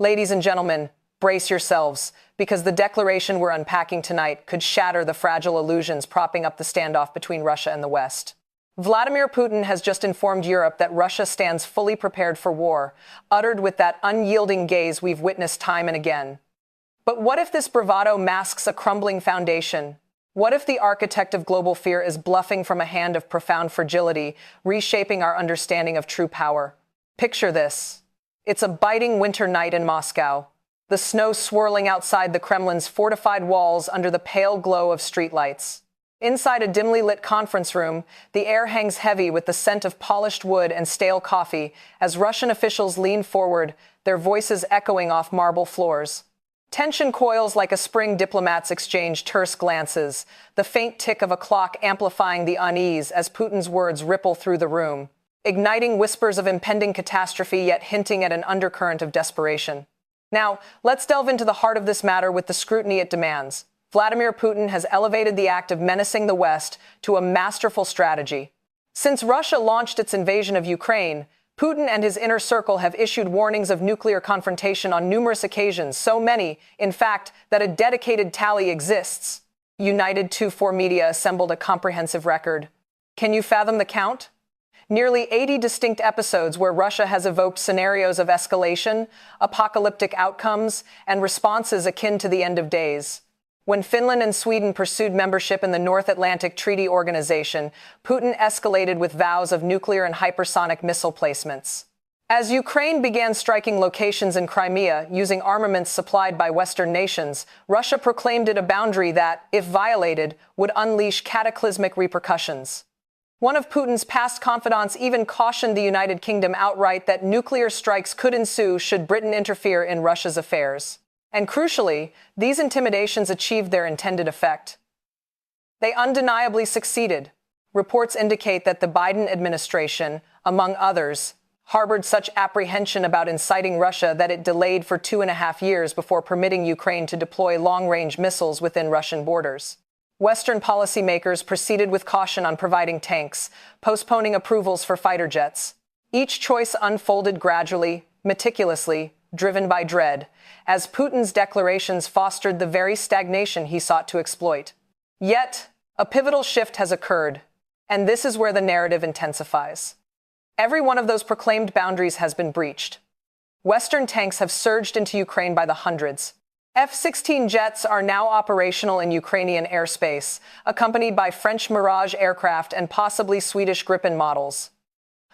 Ladies and gentlemen, brace yourselves, because the declaration we're unpacking tonight could shatter the fragile illusions propping up the standoff between Russia and the West. Vladimir Putin has just informed Europe that Russia stands fully prepared for war, uttered with that unyielding gaze we've witnessed time and again. But what if this bravado masks a crumbling foundation? What if the architect of global fear is bluffing from a hand of profound fragility, reshaping our understanding of true power? Picture this. It's a biting winter night in Moscow, the snow swirling outside the Kremlin's fortified walls under the pale glow of streetlights. Inside a dimly lit conference room, the air hangs heavy with the scent of polished wood and stale coffee as Russian officials lean forward, their voices echoing off marble floors. Tension coils like a spring. Diplomats exchange terse glances, the faint tick of a clock amplifying the unease as Putin's words ripple through the room, igniting whispers of impending catastrophe yet hinting at an undercurrent of desperation. Now, let's delve into the heart of this matter with the scrutiny it demands. Vladimir Putin has elevated the act of menacing the West to a masterful strategy. Since Russia launched its invasion of Ukraine, Putin and his inner circle have issued warnings of nuclear confrontation on numerous occasions, so many, in fact, that a dedicated tally exists. United 24 Media assembled a comprehensive record. Can you fathom the count? Nearly 80 distinct episodes where Russia has evoked scenarios of escalation, apocalyptic outcomes, and responses akin to the end of days. When Finland and Sweden pursued membership in the North Atlantic Treaty Organization, Putin escalated with vows of nuclear and hypersonic missile placements. As Ukraine began striking locations in Crimea using armaments supplied by Western nations, Russia proclaimed it a boundary that, if violated, would unleash cataclysmic repercussions. One of Putin's past confidants even cautioned the United Kingdom outright that nuclear strikes could ensue should Britain interfere in Russia's affairs. And crucially, these intimidations achieved their intended effect. They undeniably succeeded. Reports indicate that the Biden administration, among others, harbored such apprehension about inciting Russia that it delayed for 2.5 years before permitting Ukraine to deploy long-range missiles within Russian borders. Western policymakers proceeded with caution on providing tanks, postponing approvals for fighter jets. Each choice unfolded gradually, meticulously, driven by dread, as Putin's declarations fostered the very stagnation he sought to exploit. Yet, a pivotal shift has occurred, and this is where the narrative intensifies. Every one of those proclaimed boundaries has been breached. Western tanks have surged into Ukraine by the hundreds. F-16 jets are now operational in Ukrainian airspace, accompanied by French Mirage aircraft and possibly Swedish Gripen models.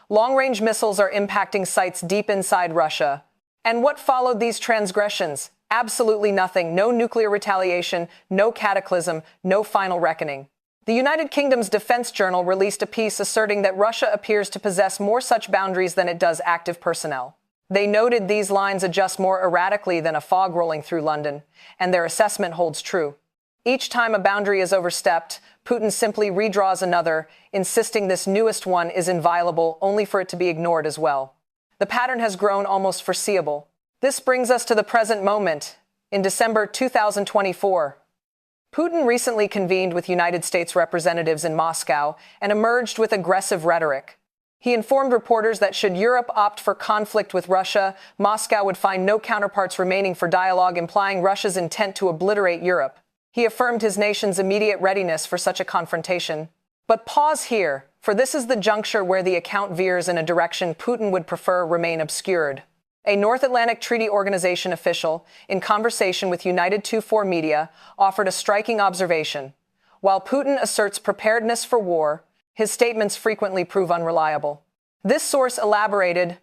Long-range missiles are impacting sites deep inside Russia. And what followed these transgressions? Absolutely nothing. No nuclear retaliation, no cataclysm, no final reckoning. The United Kingdom's Defense Journal released a piece asserting that Russia appears to possess more such boundaries than it does active personnel. They noted these lines adjust more erratically than a fog rolling through London, and their assessment holds true. Each time a boundary is overstepped, Putin simply redraws another, insisting this newest one is inviolable only for it to be ignored as well. The pattern has grown almost foreseeable. This brings us to the present moment. In December 2024, Putin recently convened with United States representatives in Moscow and emerged with aggressive rhetoric. He informed reporters that should Europe opt for conflict with Russia, Moscow would find no counterparts remaining for dialogue, implying Russia's intent to obliterate Europe. He affirmed his nation's immediate readiness for such a confrontation. But pause here, for this is the juncture where the account veers in a direction Putin would prefer remain obscured. A North Atlantic Treaty Organization official, in conversation with United 24 Media, offered a striking observation. While Putin asserts preparedness for war, his statements frequently prove unreliable. This source elaborated,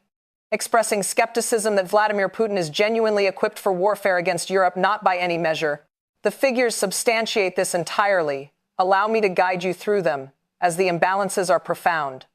expressing skepticism that Vladimir Putin is genuinely equipped for warfare against Europe, not by any measure. The figures substantiate this entirely. Allow me to guide you through them, as the imbalances are profound.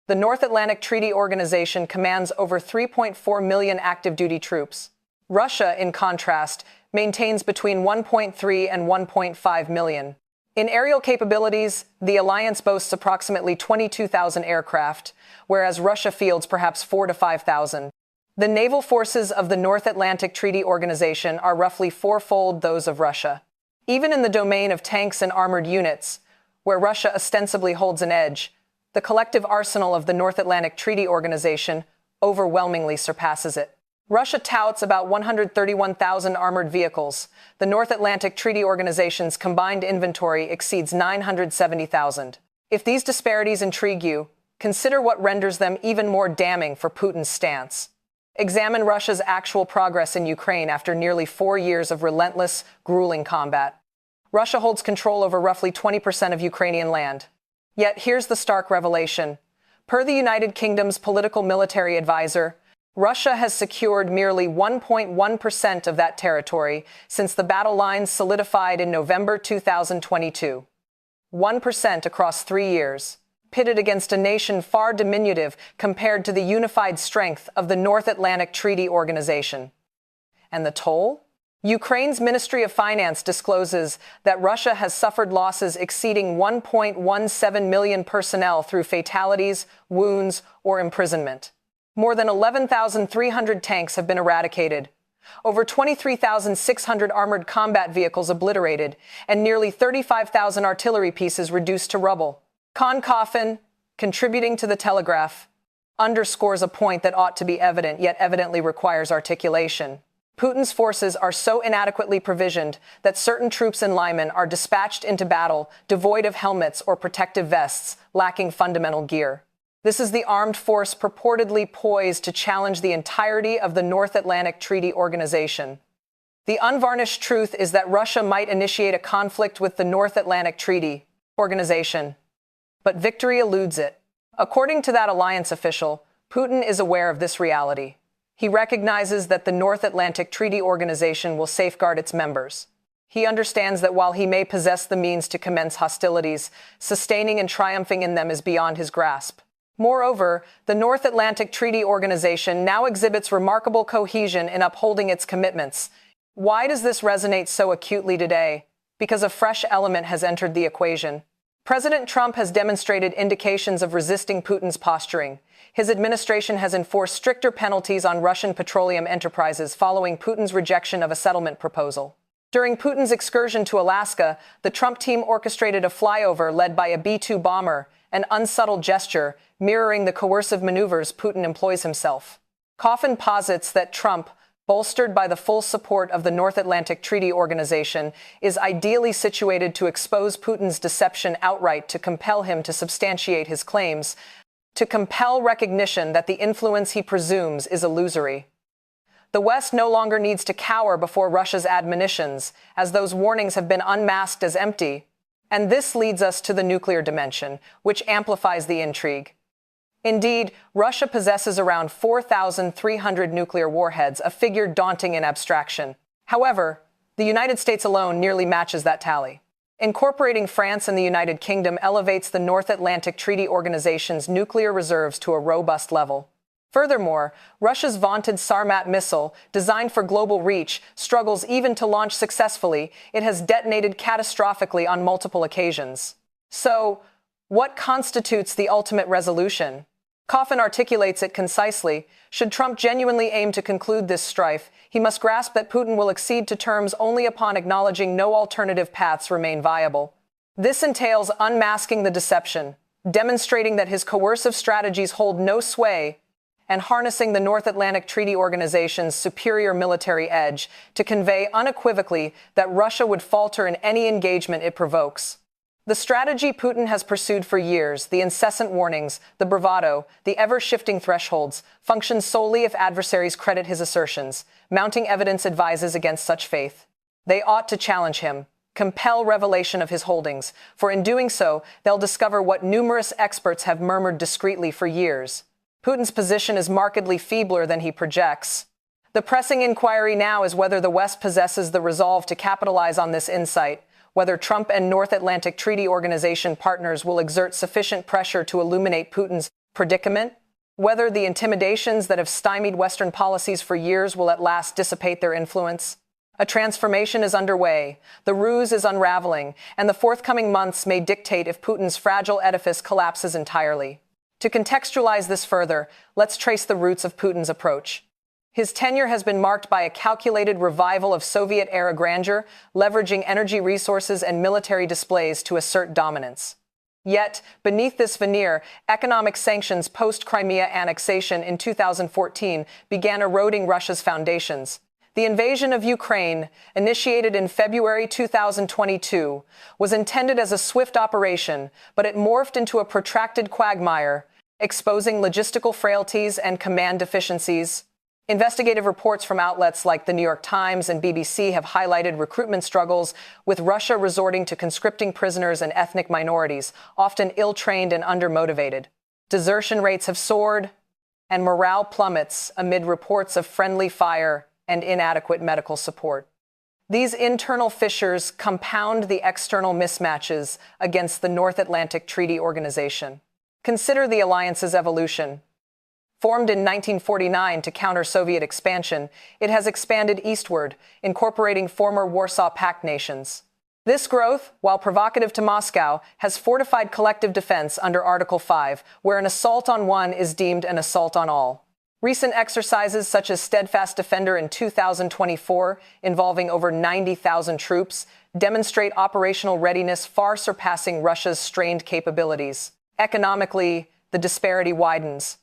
The North Atlantic Treaty Organization commands over 3.4 million active duty troops. Russia, in contrast, maintains between 1.3 and 1.5 million. In aerial capabilities, the alliance boasts approximately 22,000 aircraft, whereas Russia fields perhaps 4,000 to 5,000. The naval forces of the North Atlantic Treaty Organization are roughly fourfold those of Russia. Even in the domain of tanks and armored units, where Russia ostensibly holds an edge, the collective arsenal of the North Atlantic Treaty Organization overwhelmingly surpasses it. Russia touts about 131,000 armored vehicles. The North Atlantic Treaty Organization's combined inventory exceeds 970,000. If these disparities intrigue you, consider what renders them even more damning for Putin's stance. Examine Russia's actual progress in Ukraine after nearly 4 years of relentless, grueling combat. Russia holds control over roughly 20% of Ukrainian land. Yet here's the stark revelation. Per the United Kingdom's political military advisor, Russia has secured merely 1.1% of that territory since the battle lines solidified in November 2022. 1% across 3 years, pitted against a nation far diminutive compared to the unified strength of the North Atlantic Treaty Organization. And the toll? Ukraine's Ministry of Finance discloses that Russia has suffered losses exceeding 1.17 million personnel through fatalities, wounds, or imprisonment. More than 11,300 tanks have been eradicated, over 23,600 armored combat vehicles obliterated, and nearly 35,000 artillery pieces reduced to rubble. Coffin, contributing to the Telegraph, underscores a point that ought to be evident, yet evidently requires articulation. Putin's forces are so inadequately provisioned that certain troops and linemen are dispatched into battle devoid of helmets or protective vests, lacking fundamental gear. This is the armed force purportedly poised to challenge the entirety of the North Atlantic Treaty Organization. The unvarnished truth is that Russia might initiate a conflict with the North Atlantic Treaty Organization, but victory eludes it. According to that alliance official, Putin is aware of this reality. He recognizes that the North Atlantic Treaty Organization will safeguard its members. He understands that while he may possess the means to commence hostilities, sustaining and triumphing in them is beyond his grasp. Moreover, the North Atlantic Treaty Organization now exhibits remarkable cohesion in upholding its commitments. Why does this resonate so acutely today? Because a fresh element has entered the equation. President Trump has demonstrated indications of resisting Putin's posturing. His administration has enforced stricter penalties on Russian petroleum enterprises following Putin's rejection of a settlement proposal. During Putin's excursion to Alaska, the Trump team orchestrated a flyover led by a B-2 bomber, an unsubtle gesture mirroring the coercive maneuvers Putin employs himself. Coffin posits that Trump, bolstered by the full support of the North Atlantic Treaty Organization, is ideally situated to expose Putin's deception outright, to compel him to substantiate his claims, to compel recognition that the influence he presumes is illusory. The West no longer needs to cower before Russia's admonitions, as those warnings have been unmasked as empty. And this leads us to the nuclear dimension, which amplifies the intrigue. Indeed, Russia possesses around 4,300 nuclear warheads, a figure daunting in abstraction. However, the United States alone nearly matches that tally. Incorporating France and the United Kingdom elevates the North Atlantic Treaty Organization's nuclear reserves to a robust level. Furthermore, Russia's vaunted Sarmat missile, designed for global reach, struggles even to launch successfully. It has detonated catastrophically on multiple occasions. So, what constitutes the ultimate resolution? Coffin articulates it concisely. Should Trump genuinely aim to conclude this strife, he must grasp that Putin will accede to terms only upon acknowledging no alternative paths remain viable. This entails unmasking the deception, demonstrating that his coercive strategies hold no sway, and harnessing the North Atlantic Treaty Organization's superior military edge to convey unequivocally that Russia would falter in any engagement it provokes. The strategy Putin has pursued for years, the incessant warnings, the bravado, the ever-shifting thresholds, functions solely if adversaries credit his assertions. Mounting evidence advises against such faith. They ought to challenge him, compel revelation of his holdings, for in doing so, they'll discover what numerous experts have murmured discreetly for years. Putin's position is markedly feebler than he projects. The pressing inquiry now is whether the West possesses the resolve to capitalize on this insight, whether Trump and North Atlantic Treaty Organization partners will exert sufficient pressure to illuminate Putin's predicament, whether the intimidations that have stymied Western policies for years will at last dissipate their influence. A transformation is underway, the ruse is unraveling, and the forthcoming months may dictate if Putin's fragile edifice collapses entirely. To contextualize this further, let's trace the roots of Putin's approach. His tenure has been marked by a calculated revival of Soviet-era grandeur, leveraging energy resources and military displays to assert dominance. Yet, beneath this veneer, economic sanctions post-Crimea annexation in 2014 began eroding Russia's foundations. The invasion of Ukraine, initiated in February 2022, was intended as a swift operation, but it morphed into a protracted quagmire, exposing logistical frailties and command deficiencies. Investigative reports from outlets like the New York Times and BBC have highlighted recruitment struggles, with Russia resorting to conscripting prisoners and ethnic minorities, often ill-trained and undermotivated. Desertion rates have soared, and morale plummets amid reports of friendly fire and inadequate medical support. These internal fissures compound the external mismatches against the North Atlantic Treaty Organization. Consider the alliance's evolution. Formed in 1949 to counter Soviet expansion, it has expanded eastward, incorporating former Warsaw Pact nations. This growth, while provocative to Moscow, has fortified collective defense under Article 5, where an assault on one is deemed an assault on all. Recent exercises such as Steadfast Defender in 2024, involving over 90,000 troops, demonstrate operational readiness far surpassing Russia's strained capabilities. Economically, the disparity widens.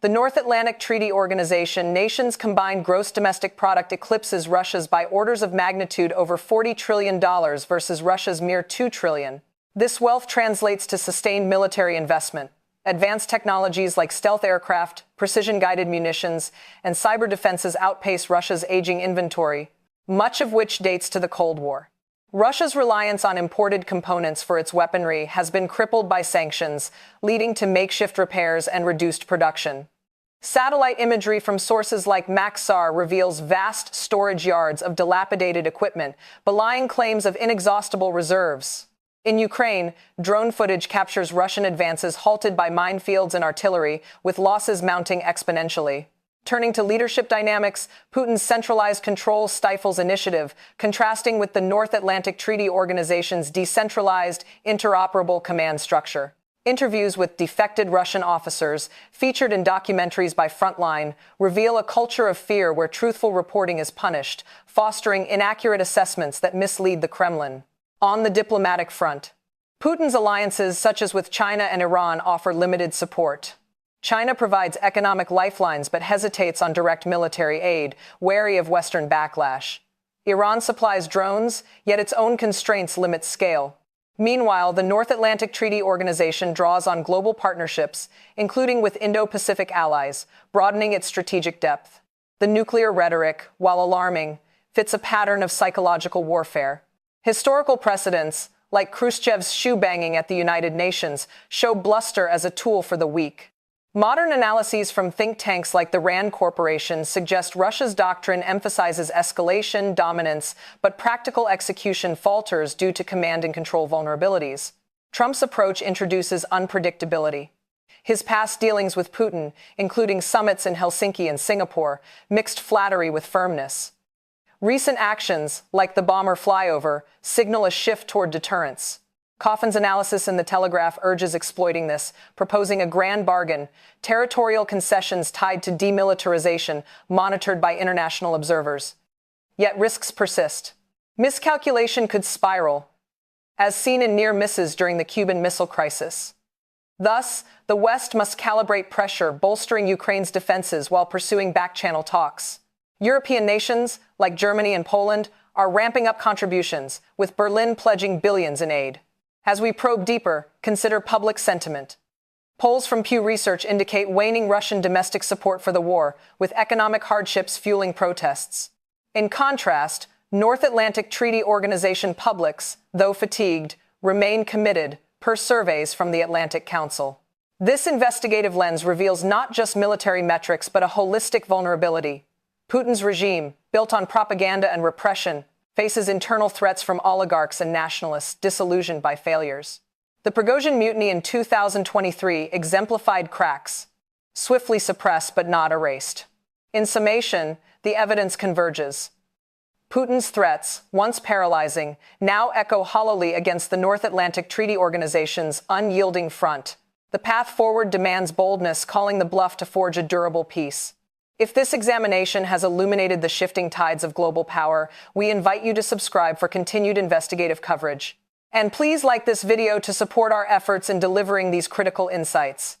The North Atlantic Treaty Organization nations' combined gross domestic product eclipses Russia's by orders of magnitude over $40 trillion versus Russia's mere $2 trillion. This wealth translates to sustained military investment. Advanced technologies like stealth aircraft, precision-guided munitions, and cyber defenses outpace Russia's aging inventory, much of which dates to the Cold War. Russia's reliance on imported components for its weaponry has been crippled by sanctions, leading to makeshift repairs and reduced production. Satellite imagery from sources like Maxar reveals vast storage yards of dilapidated equipment, belying claims of inexhaustible reserves. In Ukraine, drone footage captures Russian advances halted by minefields and artillery, with losses mounting exponentially. Turning to leadership dynamics, Putin's centralized control stifles initiative, contrasting with the North Atlantic Treaty Organization's decentralized, interoperable command structure. Interviews with defected Russian officers, featured in documentaries by Frontline, reveal a culture of fear where truthful reporting is punished, fostering inaccurate assessments that mislead the Kremlin. On the diplomatic front, Putin's alliances, such as with China and Iran, offer limited support. China provides economic lifelines but hesitates on direct military aid, wary of Western backlash. Iran supplies drones, yet its own constraints limit scale. Meanwhile, the North Atlantic Treaty Organization draws on global partnerships, including with Indo-Pacific allies, broadening its strategic depth. The nuclear rhetoric, while alarming, fits a pattern of psychological warfare. Historical precedents, like Khrushchev's shoe-banging at the United Nations, show bluster as a tool for the weak. Modern analyses from think tanks like the RAND Corporation suggest Russia's doctrine emphasizes escalation, dominance, but practical execution falters due to command and control vulnerabilities. Trump's approach introduces unpredictability. His past dealings with Putin, including summits in Helsinki and Singapore, mixed flattery with firmness. Recent actions, like the bomber flyover, signal a shift toward deterrence. Coffin's analysis in The Telegraph urges exploiting this, proposing a grand bargain, territorial concessions tied to demilitarization monitored by international observers. Yet risks persist. Miscalculation could spiral, as seen in near misses during the Cuban Missile Crisis. Thus, the West must calibrate pressure, bolstering Ukraine's defenses while pursuing back-channel talks. European nations, like Germany and Poland, are ramping up contributions, with Berlin pledging billions in aid. As we probe deeper, consider public sentiment. Polls from Pew Research indicate waning Russian domestic support for the war, with economic hardships fueling protests. In contrast, North Atlantic Treaty Organization publics, though fatigued, remain committed, per surveys from the Atlantic Council. This investigative lens reveals not just military metrics but a holistic vulnerability. Putin's regime, built on propaganda and repression, faces internal threats from oligarchs and nationalists disillusioned by failures. The Prigozhin mutiny in 2023 exemplified cracks, swiftly suppressed but not erased. In summation, the evidence converges. Putin's threats, once paralyzing, now echo hollowly against the North Atlantic Treaty Organization's unyielding front. The path forward demands boldness, calling the bluff to forge a durable peace. If this examination has illuminated the shifting tides of global power, we invite you to subscribe for continued investigative coverage. And please like this video to support our efforts in delivering these critical insights.